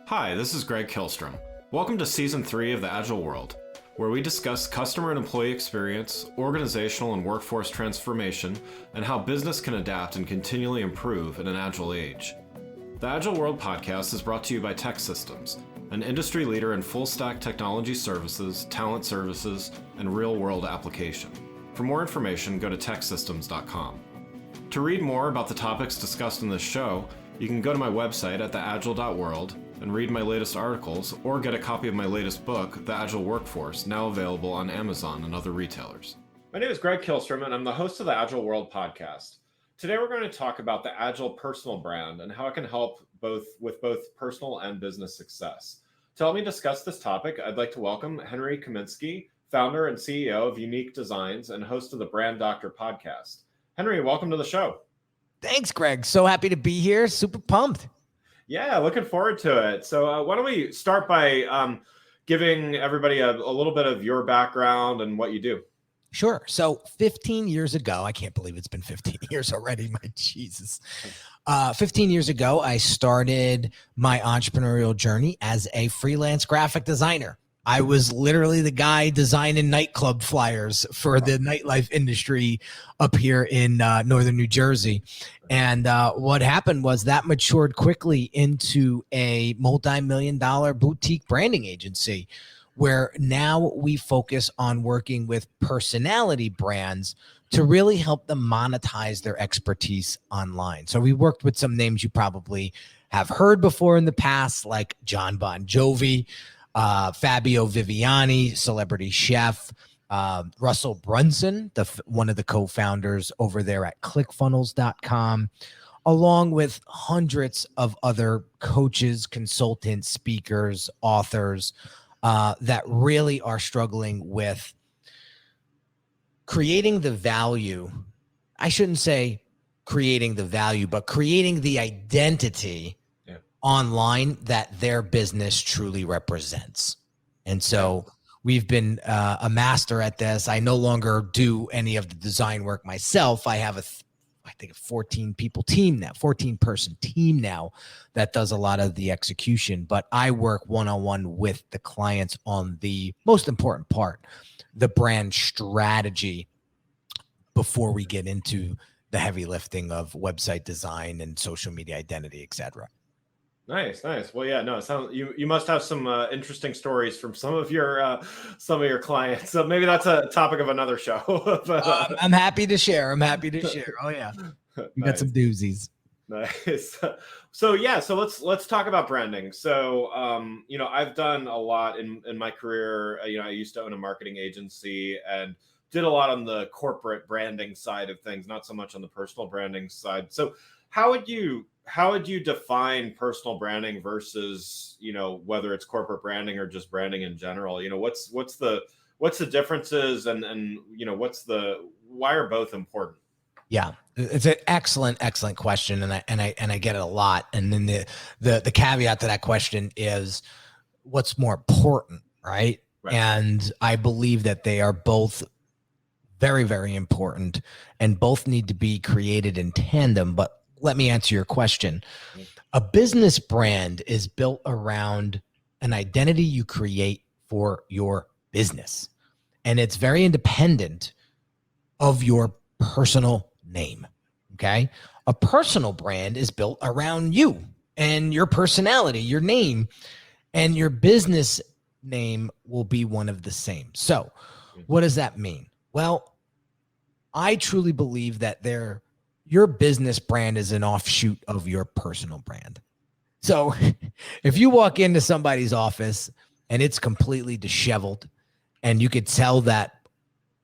Hi, this is Greg Kilstrom. Welcome to Season 3 of the Agile World, where we discuss customer and employee experience, organizational and workforce transformation, and how business can adapt and continually improve in an agile age. The Agile World podcast is brought to you by TEKsystems, an industry leader in full-stack technology services, talent services, and real-world application. For more information, go to teksystems.com. To read more about the topics discussed in this show, you can go to my website at theagile.world and read my latest articles, or get a copy of my latest book, The Agile Workforce, now available on Amazon and other retailers. My name is Greg Kilstrom, and I'm the host of the Agile World podcast. Today we're going to talk about the Agile personal brand and how it can help with both personal and business success. To help me discuss this topic, I'd like to welcome Henry Kaminski, founder and CEO of Unique Designz and host of the Brand Doctor podcast. Henry, welcome to the show. Thanks, Greg. So happy to be here. Super pumped. Yeah, looking forward to it. So why don't we start by giving everybody a little bit of your background and what you do? Sure. So 15 years ago, I can't believe it's been 15 years already. My Jesus. 15 years ago, I started my entrepreneurial journey as a freelance graphic designer. I was literally the guy designing nightclub flyers for the nightlife industry up here in northern New Jersey. And what happened was that matured quickly into a multi-million-dollar boutique branding agency, where now we focus on working with personality brands to really help them monetize their expertise online. So we worked with some names you probably have heard before in the past, like John Bon Jovi, Fabio Viviani, celebrity chef, Russell Brunson, one of the co-founders over there at ClickFunnels.com, along with hundreds of other coaches, consultants, speakers, authors that really are struggling with creating the value. I shouldn't say creating the value, but creating the identity online that their business truly represents. And so we've been a master at this. I no longer do any of the design work myself. I have I think a 14 person team now that does a lot of the execution, but I work one-on-one with the clients on the most important part, the brand strategy, before we get into the heavy lifting of website design and social media identity, et cetera. Nice. Well, yeah, no, it sounds you must have some interesting stories from some of your clients. So maybe that's a topic of another show. I'm happy to share. Oh yeah, we got some doozies. Nice. So let's talk about branding. So I've done a lot in my career. I used to own a marketing agency and did a lot on the corporate branding side of things, not so much on the personal branding side. So how would you define personal branding versus, whether it's corporate branding or just branding in general? What's the differences and why are both important? Yeah, it's an excellent question, and I get it a lot. And then the caveat to that question is what's more important, right? And I believe that they are both very, very important, and both need to be created in tandem. But let me answer your question. A business brand is built around an identity you create for your business, and it's very independent of your personal name. Okay. A personal brand is built around you and your personality, your name, and your business name will be one of the same. So what does that mean? Well, I truly believe that your business brand is an offshoot of your personal brand. So if you walk into somebody's office and it's completely disheveled and you could tell that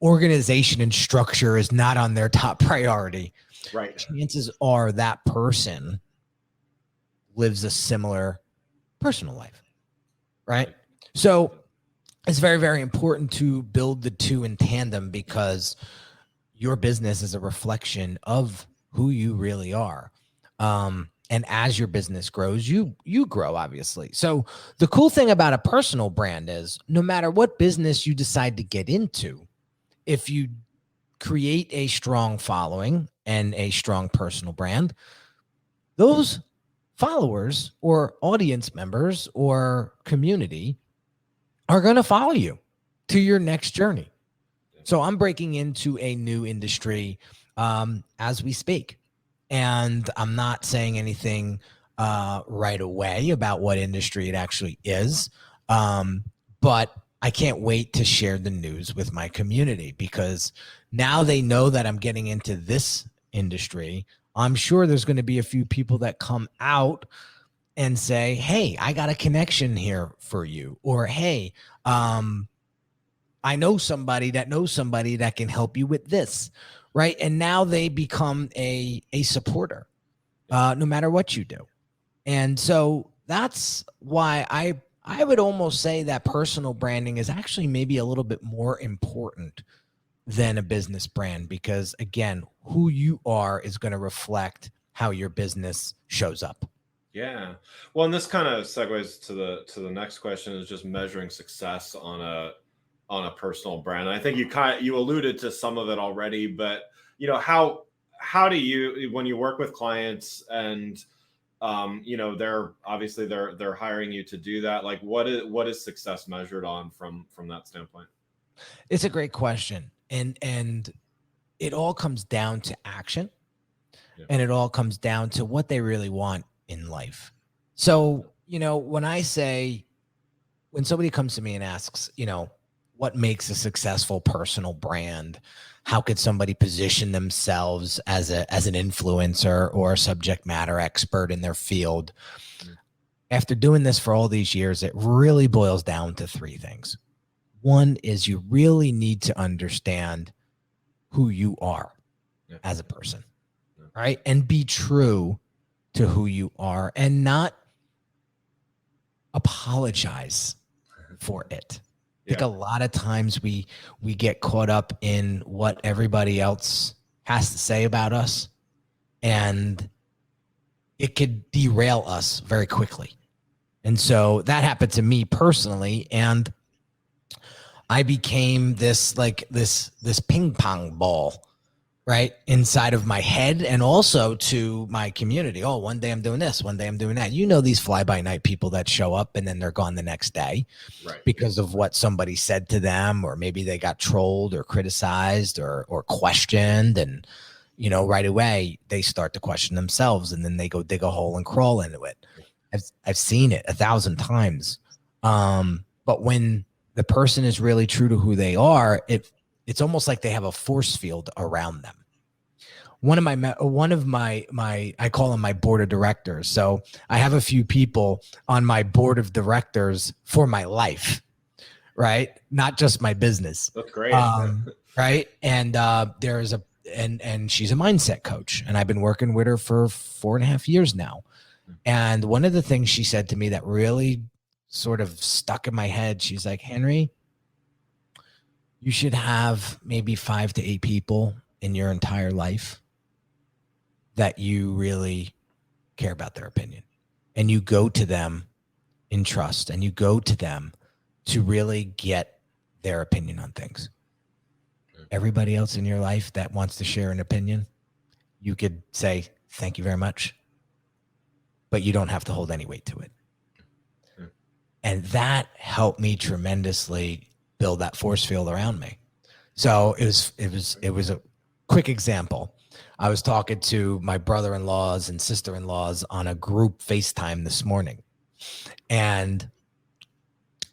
organization and structure is not on their top priority, right? Chances are that person lives a similar personal life, right? So it's very, very important to build the two in tandem, because your business is a reflection of who you really are. And as your business grows, you grow, obviously. So the cool thing about a personal brand is no matter what business you decide to get into, if you create a strong following and a strong personal brand, those followers or audience members or community are going to follow you to your next journey. So I'm breaking into a new industry as we speak. And I'm not saying anything right away about what industry it actually is. But I can't wait to share the news with my community, because now they know that I'm getting into this industry. I'm sure there's going to be a few people that come out and say, hey, I got a connection here for you. Or, hey, I know somebody that can help you with this. Right. And now they become a supporter, no matter what you do. And so that's why I would almost say that personal branding is actually maybe a little bit more important than a business brand, because again, who you are is going to reflect how your business shows up. Yeah. Well, and this kind of segues to the next question, is just measuring success on a personal brand. And I think you alluded to some of it already, but how do you, when you work with clients and they're obviously they're hiring you to do that, like what is success measured on from that standpoint? It's a great question. And it all comes down to action. Yeah. And it all comes down to what they really want in life. So, when somebody comes to me and asks, what makes a successful personal brand? How could somebody position themselves as an influencer or a subject matter expert in their field? After doing this for all these years, it really boils down to three things. One is you really need to understand who you are as a person, right? And be true to who you are and not apologize for it. I think a lot of times we get caught up in what everybody else has to say about us, and it could derail us very quickly. And so that happened to me personally, and I became this ping pong ball, right, inside of my head and also to my community. Oh, one day I'm doing this, one day I'm doing that. These fly-by-night people that show up and then they're gone the next day, right, because of what somebody said to them, or maybe they got trolled or criticized or questioned, and right away they start to question themselves, and then they go dig a hole and crawl into it. I've seen it 1,000 times. But when the person is really true to who they are, it's almost like they have a force field around them. One of my I call them my board of directors. So I have a few people on my board of directors for my life, right? Not just my business. That's great. Right. And and she's a mindset coach, and I've been working with her for 4.5 years now. And one of the things she said to me that really sort of stuck in my head, she's like, Henry, you should have maybe 5 to 8 people in your entire life that you really care about their opinion. And you go to them in trust, and you go to them to really get their opinion on things. Everybody else in your life that wants to share an opinion, you could say, thank you very much, but you don't have to hold any weight to it. And that helped me tremendously build that force field around me. So it was a quick example. I was talking to my brother-in-laws and sister-in-laws on a group FaceTime this morning, and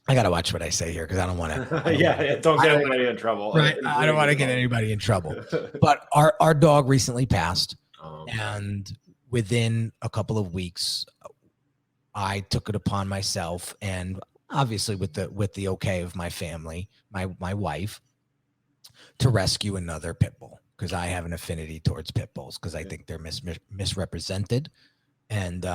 I got to watch what I say here because I don't want to. Don't get anybody in trouble. Right. I don't want to get anybody in trouble. But our dog recently passed, and within a couple of weeks, I took it upon myself, and obviously with the okay of my family, my wife, to rescue another pit bull, because I have an affinity towards pit bulls because I think they're misrepresented, and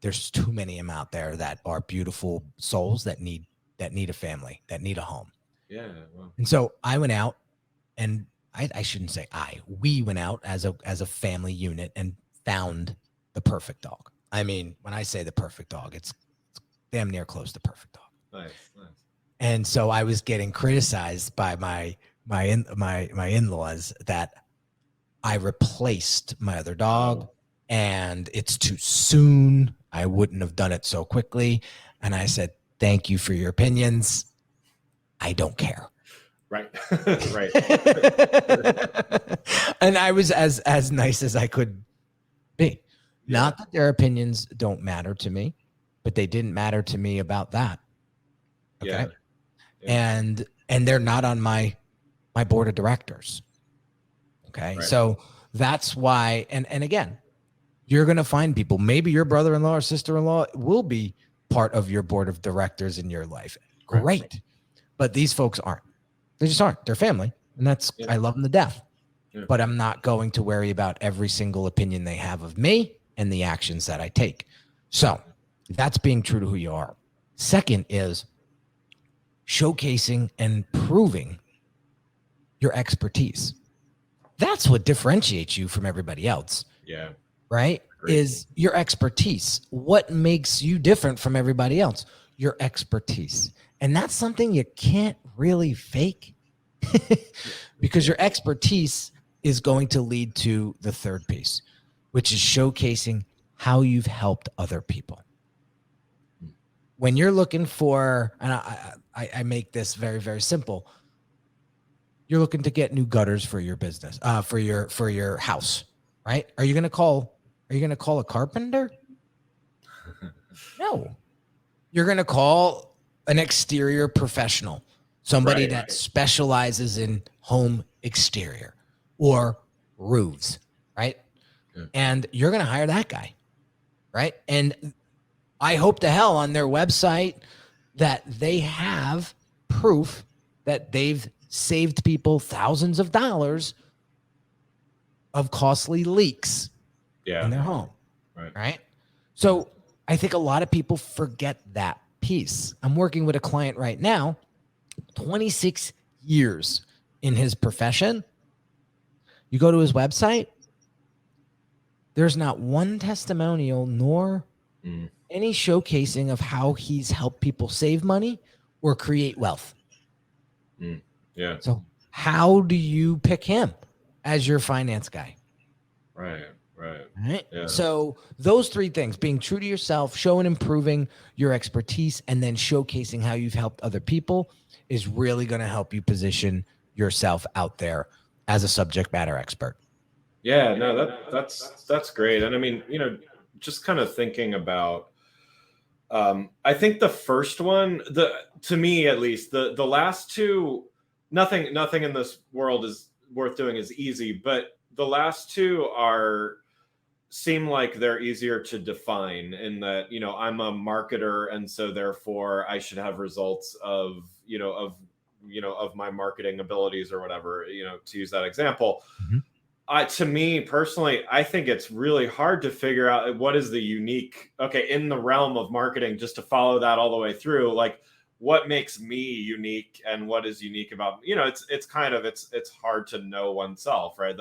there's too many of them out there that are beautiful souls that need a family, that need a home. Yeah. Wow. And so I went out, and I shouldn't say we went out as a family unit and found the perfect dog. I mean, when I say the perfect dog, it's damn near close to perfect dog. Nice. And so I was getting criticized by my in-laws that I replaced my other dog and it's too soon. I wouldn't have done it so quickly. And I said, thank you for your opinions. I don't care. Right. Right. And I was as nice as I could be. Yeah. Not that their opinions don't matter to me, but they didn't matter to me about that. Okay. Yeah. Yeah. And they're not on my board of directors. Okay. Right. So that's why, and again, you're going to find people, maybe your brother-in-law or sister-in-law will be part of your board of directors in your life. Great. Right. But these folks aren't. They just aren't. They're family. And that's, I love them to death. Yeah. But I'm not going to worry about every single opinion they have of me and the actions that I take. So that's being true to who you are. Second is showcasing and proving your expertise. That's what differentiates you from everybody else. Yeah. Right? Great. Is your expertise. What makes you different from everybody else? Your expertise. And that's something you can't really fake because your expertise is going to lead to the third piece, which is showcasing how you've helped other people. When you're looking for, and I make this very, very simple. You're looking to get new gutters for your business, for your house, right? Are you going to call a carpenter? No. You're going to call an exterior professional, somebody that specializes in home exterior or roofs, right? Yeah. And you're going to hire that guy, right? And I hope to hell on their website that they have proof that they've saved people thousands of dollars of costly leaks in their home, right? So I think a lot of people forget that piece. I'm working with a client right now, 26 years in his profession. You go to his website, there's not one testimonial nor any showcasing of how he's helped people save money or create wealth. Yeah. So how do you pick him as your finance guy? Right. Yeah. So those three things, being true to yourself, showing and improving your expertise, and then showcasing how you've helped other people is really going to help you position yourself out there as a subject matter expert. Yeah, no, that's great. And I mean, just kind of thinking about, I think the first one, to me at least, the last two, nothing in this world is worth doing is easy, but the last two seem like they're easier to define in that, I'm a marketer, and so therefore I should have results of my marketing abilities or whatever, to use that example. To me personally, I think it's really hard to figure out what is the unique, in the realm of marketing, just to follow that all the way through, like what makes me unique and what is unique about, it's hard to know oneself, right?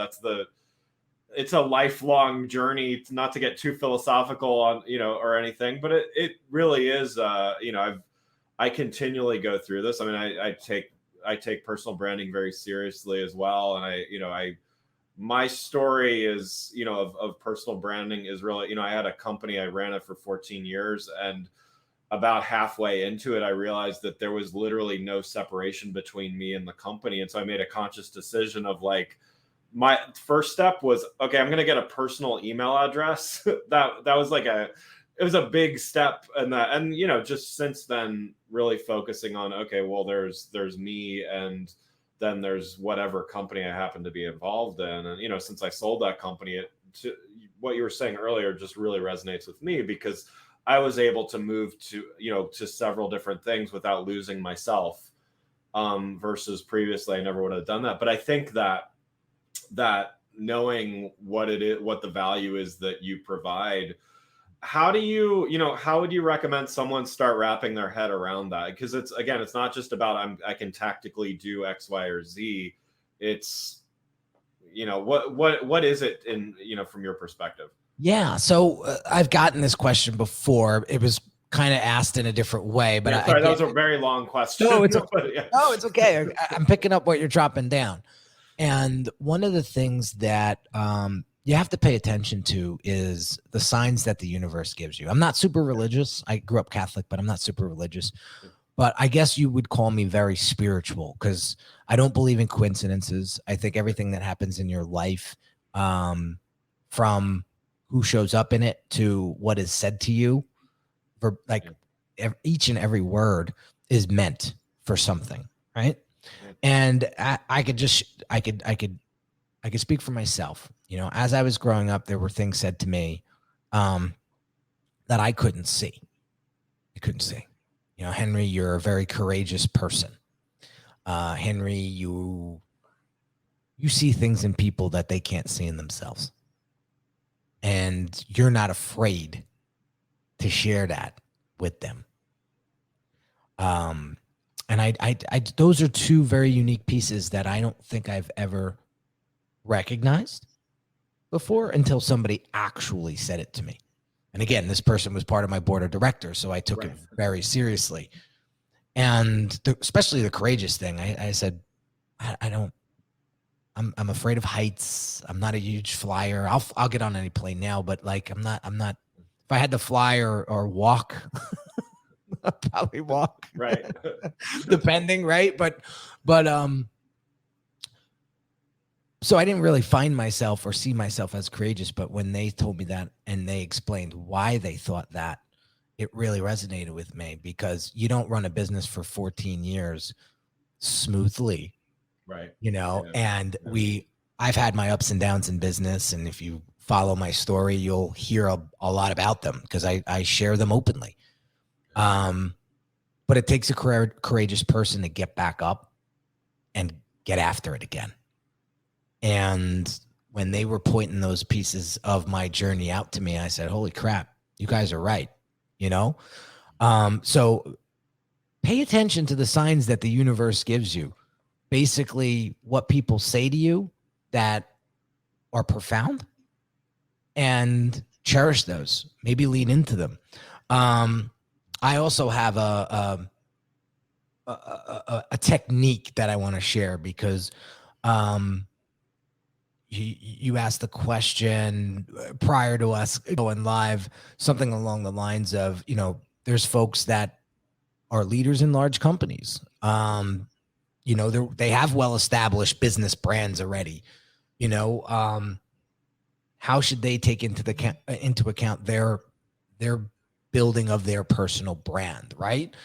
It's a lifelong journey, not to get too philosophical on, or anything, but it really is, I continually go through this. I mean, I take personal branding very seriously as well. And my story is, of personal branding is really, I had a company, I ran it for 14 years, and about halfway into it, I realized that there was literally no separation between me and the company. And so I made a conscious decision of like, my first step was, I'm going to get a personal email address. that was like it was a big step. And just since then really focusing on, there's me, and then there's whatever company I happen to be involved in. And, since I sold that company, what you were saying earlier just really resonates with me, because I was able to move to several different things without losing myself, versus previously I never would have done that. But I think that knowing what it is, what the value is that you provide, how would you recommend someone start wrapping their head around that? Because it's not just about I can tactically do X, Y, or Z. It's, what is it in, from your perspective? Yeah. So I've gotten this question before. It was kind of asked in a different way, but that was a very long question. No, it's okay. No, it's okay. I'm picking up what you're dropping down. And one of the things that, you have to pay attention to is the signs that the universe gives you. I'm not super religious. I grew up Catholic, but I'm not super religious. But I guess you would call me very spiritual because I don't believe in coincidences. I think everything that happens in your life, from who shows up in it to what is said to you, for like each and every word is meant for something, right? And I could speak for myself. You know, as I was growing up, there were things said to me that I couldn't see. I couldn't see. You know, Henry, you're a very courageous person. Henry, you see things in people that they can't see in themselves. And you're not afraid to share that with them. And I those are two very unique pieces that I don't think I've ever recognized before until somebody actually said it to me. And again, this person was part of my board of directors, so I took it very seriously. And especially the courageous thing, I said, I'm afraid of heights. I'm not a huge flyer. I'll get on any plane now, but like I'm not. If I had to fly or walk, I'll probably walk. Right. Depending, right? But so I didn't really find myself or see myself as courageous, but when they told me that and they explained why they thought that, it really resonated with me because you don't run a business for 14 years smoothly. Right. You know, and I've had my ups and downs in business. And if you follow my story, you'll hear a lot about them because I share them openly. But it takes a courageous person to get back up and get after it again. And when they were pointing those pieces of my journey out to me, I said, holy crap, you guys are right. You know? So pay attention to the signs that the universe gives you. Basically what people say to you that are profound, and cherish those, maybe lean into them. I also have a technique that I want to share because you asked the question prior to us going live, something along the lines of, you know, there's folks that are leaders in large companies. You know, they have well-established business brands already. You know, how should they take into account their building of their personal brand, right?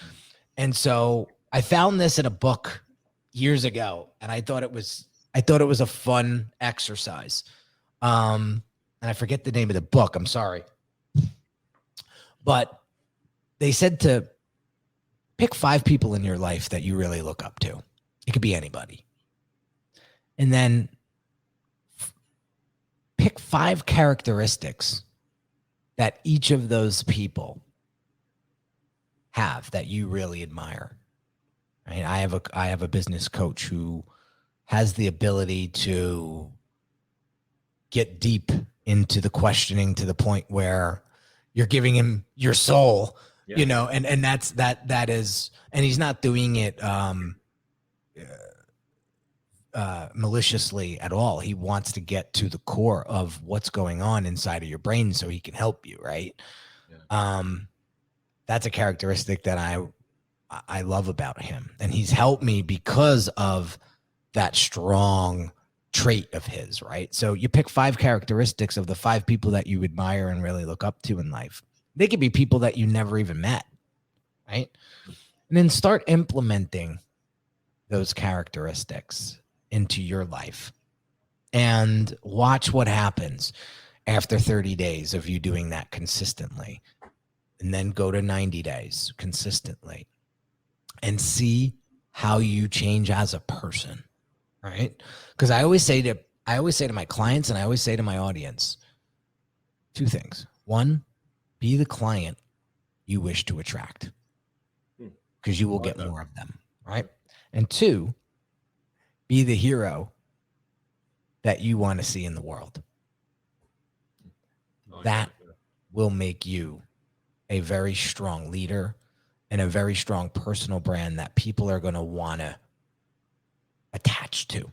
And so I found this in a book years ago, and I thought it was a fun exercise. And I forget the name of the book. I'm sorry, but they said to pick 5 people in your life that you really look up to. It could be anybody. And then pick 5 characteristics that each of those people have that you really admire. Right? I have a business coach who has the ability to get deep into the questioning to the point where you're giving him your soul, you know, and that is, and he's not doing it maliciously at all. He wants to get to the core of what's going on inside of your brain so he can help you, right? That's a characteristic that I love about him, and he's helped me because of that strong trait of his, right? So you pick 5 characteristics of the 5 people that you admire and really look up to in life. They could be people that you never even met, right? And then start implementing those characteristics into your life and watch what happens after 30 days of you doing that consistently. And then go to 90 days consistently and see how you change as a person, right? Because I always say to my clients and I always say to my audience, 2 things. 1, be the client you wish to attract because you will get more of them, right? And 2, be the hero that you want to see in the world. That will make you a very strong leader and a very strong personal brand that people are going to want to attach to.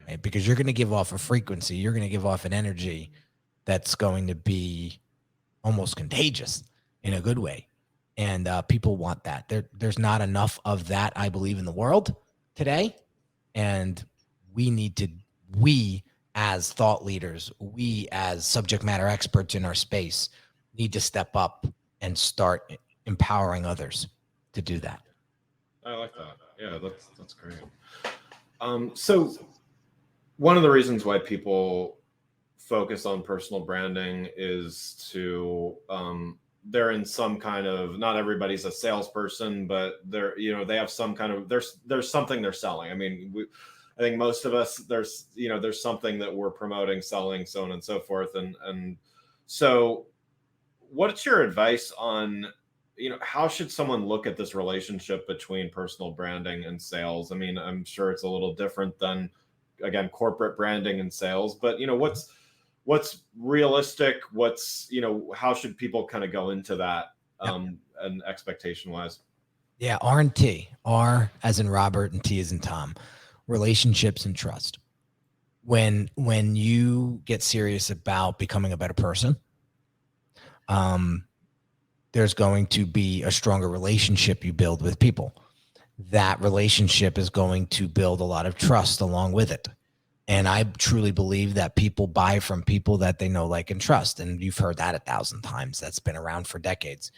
right? Because you're going to give off a frequency, you're going to give off an energy that's going to be almost contagious in a good way. And people want that. There's not enough of that, I believe, in the world today. And we as thought leaders, we as subject matter experts in our space need to step up and start empowering others to do that. I like that. Yeah, that's great. So one of the reasons why people focus on personal branding is to they're in some kind of, not everybody's a salesperson, but they have some kind of, there's something they're selling. I mean, I think most of us, there's something that we're promoting, selling, so on and so forth. And so what's your advice on, how should someone look at this relationship between personal branding and sales? I mean, I'm sure it's a little different than, again, corporate branding and sales, but what's realistic? How should people kind of go into that and expectation wise? Yeah. R and T, R as in Robert and T as in Tom, relationships and trust. When you get serious about becoming a better person, there's going to be a stronger relationship you build with people. That relationship is going to build a lot of trust along with it. And I truly believe that people buy from people that they know, like, and trust. And you've heard that 1,000 times. That's been around for decades.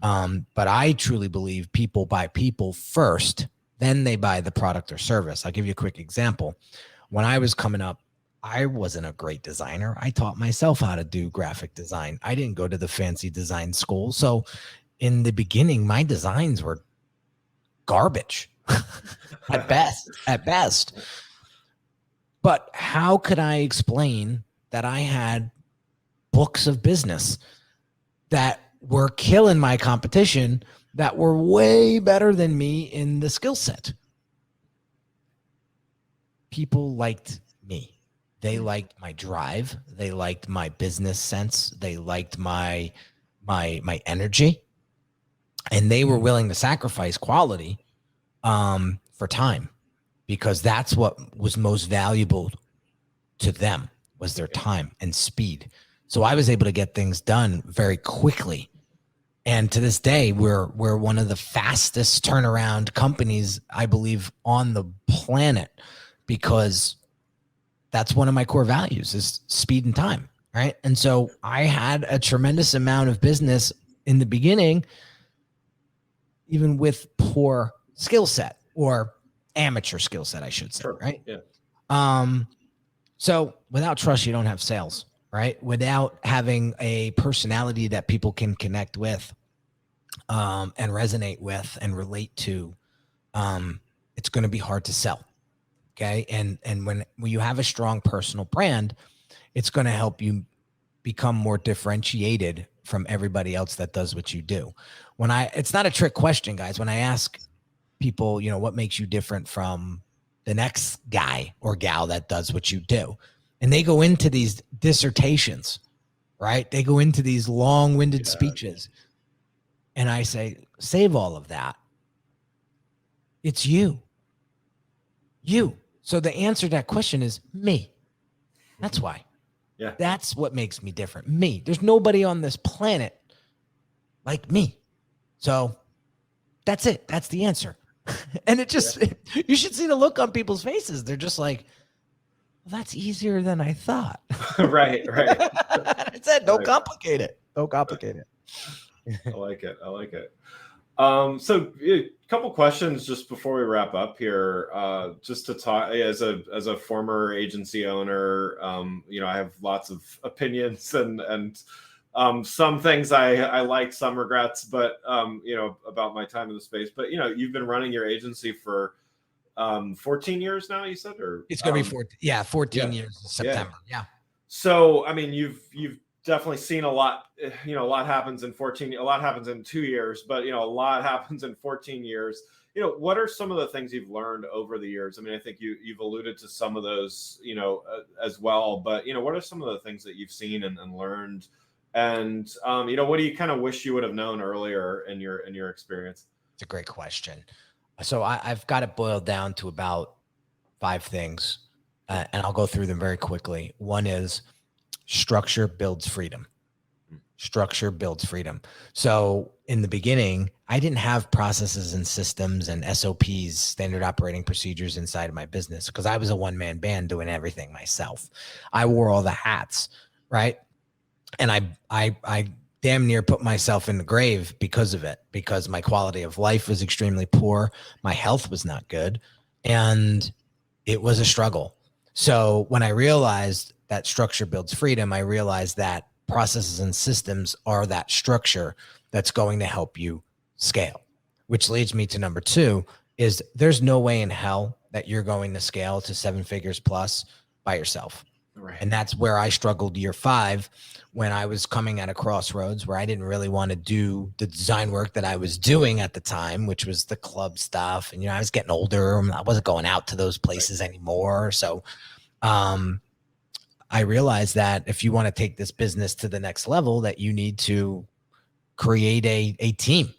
But I truly believe people buy people first, then they buy the product or service. I'll give you a quick example. When I was coming up, I wasn't a great designer. I taught myself how to do graphic design. I didn't go to the fancy design school. So in the beginning, my designs were garbage at best. But how could I explain that I had books of business that were killing my competition that were way better than me in the skill set? People liked me. They liked my drive. They liked my business sense. They liked my energy. And they were willing to sacrifice quality for time, because that's what was most valuable to them, was their time and speed. So I was able to get things done very quickly. And to this day, we're one of the fastest turnaround companies, I believe, on the planet, because that's one of my core values, is speed and time, right? And so I had a tremendous amount of business in the beginning, even with poor skill set, or amateur skill set, I should say, Sure. right? Yeah. So without trust, you don't have sales, right? Without having a personality that people can connect with and resonate with and relate to, it's going to be hard to sell. Okay. And when you have a strong personal brand, it's going to help you become more differentiated from everybody else that does what you do. It's not a trick question, guys. When I ask people, what makes you different from the next guy or gal that does what you do, and they go into these dissertations, right? They go into these long-winded speeches, and I say, save all of that. It's you. So the answer to that question is me. That's why. Yeah. That's what makes me different. Me. There's nobody on this planet like me. So that's it. That's the answer. And it just, you should see the look on people's faces. They're just like, well, that's easier than I thought. Right. I said, don't complicate it. Don't complicate it. I like it. So a couple questions just before we wrap up here, just to talk as a former agency owner. I have lots of opinions and some things I like, some regrets, but about my time in the space. But you've been running your agency for 14 years now, you said, or it's gonna be 14. 14 years in September. Yeah. So I mean, you've definitely seen a lot. A lot happens in 14. A lot happens in 2 years, but a lot happens in 14 years. What are some of the things you've learned over the years? I mean, I think you've alluded to some of those, as well. But what are some of the things that you've seen and learned? And what do you kind of wish you would have known earlier in your experience? It's a great question. So I've got it boiled down to about 5 things. and I'll go through them very quickly. One is structure builds freedom. Structure builds freedom. So in the beginning, I didn't have processes and systems and SOPs, standard operating procedures inside of my business because I was a one-man band doing everything myself. I wore all the hats, right? And I damn near put myself in the grave because of it, because my quality of life was extremely poor. My health was not good. And it was a struggle. So when I realized that structure builds freedom, I realized that processes and systems are that structure that's going to help you scale, which leads me to number 2 is there's no way in hell that you're going to scale to 7 figures plus by yourself. Right. And that's where I struggled year 5 when I was coming at a crossroads where I didn't really want to do the design work that I was doing at the time, which was the club stuff. And, I was getting older. I wasn't going out to those places anymore. So, I realized that if you want to take this business to the next level, that you need to create a team.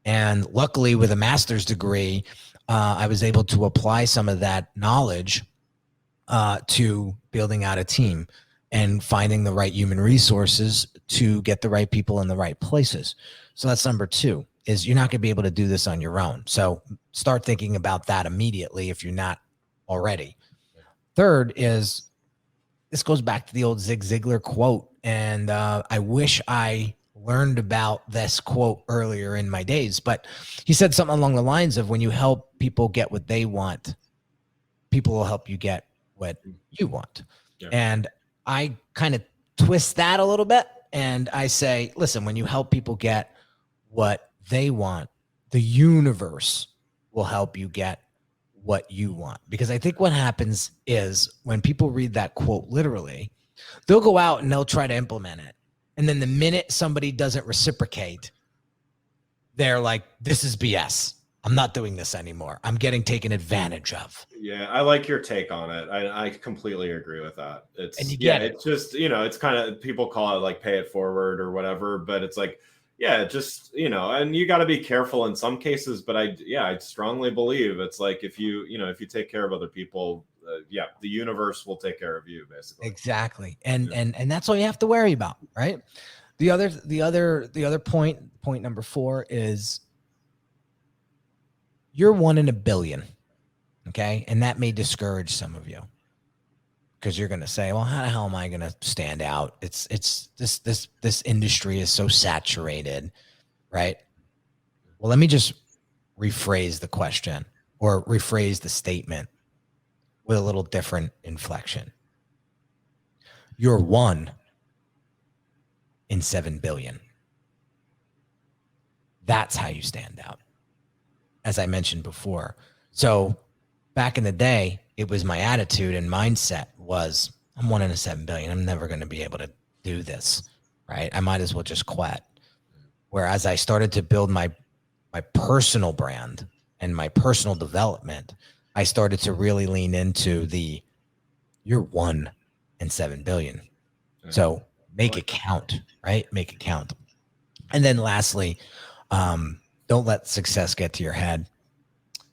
And luckily with a master's degree, I was able to apply some of that knowledge to building out a team and finding the right human resources to get the right people in the right places. So that's number 2 is you're not going to be able to do this on your own. So start thinking about that immediately if you're not already. Third is this goes back to the old Zig Ziglar quote. And I wish I learned about this quote earlier in my days, but he said something along the lines of when you help people get what they want, people will help you get what you want. Yeah. And I kind of twist that a little bit. And I say, listen, when you help people get what they want, the universe will help you get what you want. Because I think what happens is when people read that quote literally, they'll go out and they'll try to implement it. And then the minute somebody doesn't reciprocate, they're like, this is BS. I'm not doing this anymore. I'm getting taken advantage of. Yeah, I like your take on it. I completely agree with that. It's it's just, it's kind of, people call it like pay it forward or whatever, but it's like, yeah, just, and you got to be careful in some cases, but I strongly believe it's like if you take care of other people, the universe will take care of you basically. Exactly. And that's all you have to worry about, right? The other point number 4 is you're 1 in a billion. Okay. And that may discourage some of you because you're going to say, well, how the hell am I going to stand out? It's this industry is so saturated, right? Well, let me just rephrase the question or rephrase the statement with a little different inflection. You're 1 in 7 billion. That's how you stand out, as I mentioned before. So back in the day, it was my attitude and mindset was I'm 1 in a 7 billion. I'm never going to be able to do this, right? I might as well just quit. Whereas I started to build my personal brand and my personal development, I started to really lean into you're 1 in 7 billion. So make it count, right? Make it count. And then lastly, don't let success get to your head.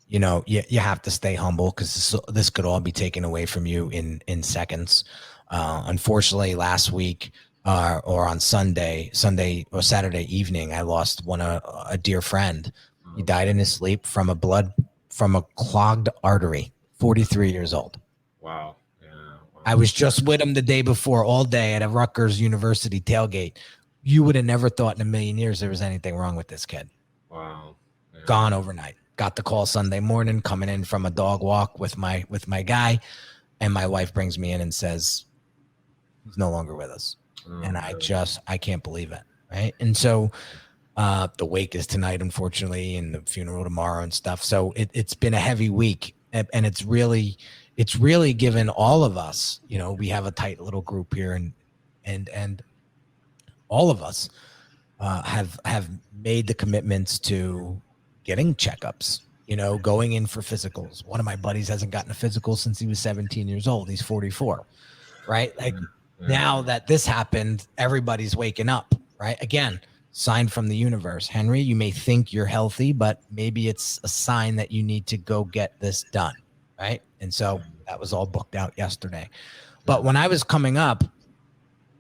You have to stay humble because this could all be taken away from you in seconds. Unfortunately, last week or on Sunday or Saturday evening, I lost a dear friend. He died in his sleep from a clogged artery, 43 years old. Wow. Yeah. Wow. I was just with him the day before all day at a Rutgers University tailgate. You would have never thought in a million years there was anything wrong with this kid. Wow. Yeah. Gone overnight. Got the call Sunday morning, coming in from a dog walk with my guy, and my wife brings me in and says he's no longer with us. And I can't believe it, right? And so the wake is tonight, unfortunately, and the funeral tomorrow and stuff. So it's been a heavy week, and it's really given all of us. We have a tight little group here, and all of us have made the commitments to getting checkups, going in for physicals. One of my buddies hasn't gotten a physical since he was 17 years old. He's 44, right? Like now that this happened, everybody's waking up, right? Again, sign from the universe. Henry, you may think you're healthy, but maybe it's a sign that you need to go get this done, right? And so That was all booked out yesterday. But when I was coming up,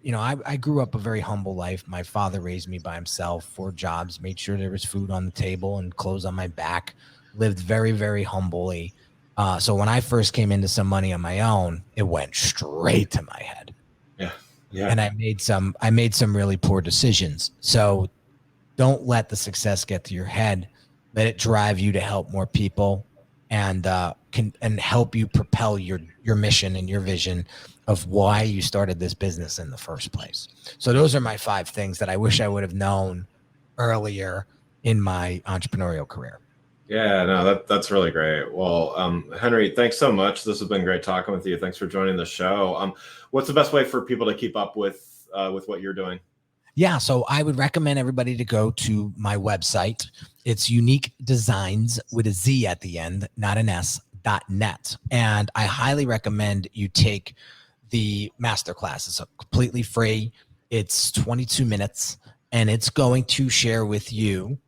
I grew up a very humble life. My father raised me by himself, 4 jobs, made sure there was food on the table and clothes on my back, lived very, very humbly. So when I first came into some money on my own, it went straight to my head. Yeah. And I made some really poor decisions. So don't let the success get to your head. Let it drive you to help more people and help you propel your mission and your vision of why you started this business in the first place. So those are my 5 things that I wish I would have known earlier in my entrepreneurial career. Yeah, no, that's really great. Well, Henry, thanks so much. This has been great talking with you. Thanks for joining the show. What's the best way for people to keep up with what you're doing? Yeah, so I would recommend everybody to go to my website. It's Unique Designz with a Z at the end, not an S, .net. And I highly recommend you take the masterclass. It's completely free. It's 22 minutes, and it's going to share with you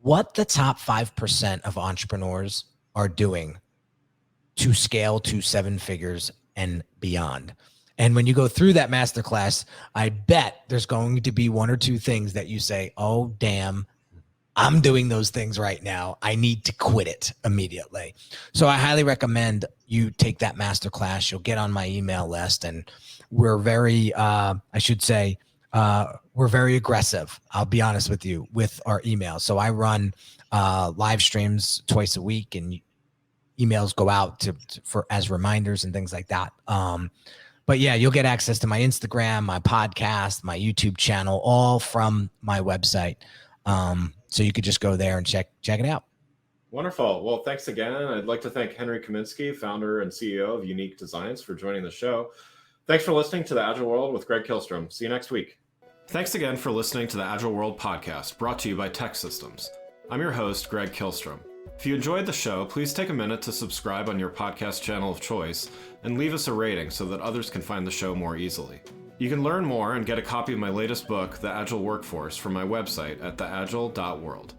what the top 5% of entrepreneurs are doing to scale to 7 figures and beyond. And when you go through that masterclass, I bet there's going to be 1 or 2 things that you say, oh, damn, I'm doing those things right now. I need to quit it immediately. So I highly recommend you take that masterclass. You'll get on my email list, and we're very, we're very aggressive. I'll be honest with you with our email. So I run live streams twice a week, and emails go out for as reminders and things like that. But yeah, you'll get access to my Instagram, my podcast, my YouTube channel, all from my website. So you could just go there and check it out. Wonderful. Well, thanks again. I'd like to thank Henry Kaminski, founder and CEO of Unique Designz, for joining the show. Thanks for listening to the Agile World with Greg Kihlstrom. See you next week. Thanks again for listening to the Agile World podcast, brought to you by Tech Systems. I'm your host, Greg Kihlstrom. If you enjoyed the show, please take a minute to subscribe on your podcast channel of choice and leave us a rating so that others can find the show more easily. You can learn more and get a copy of my latest book, The Agile Workforce, from my website at theagile.world.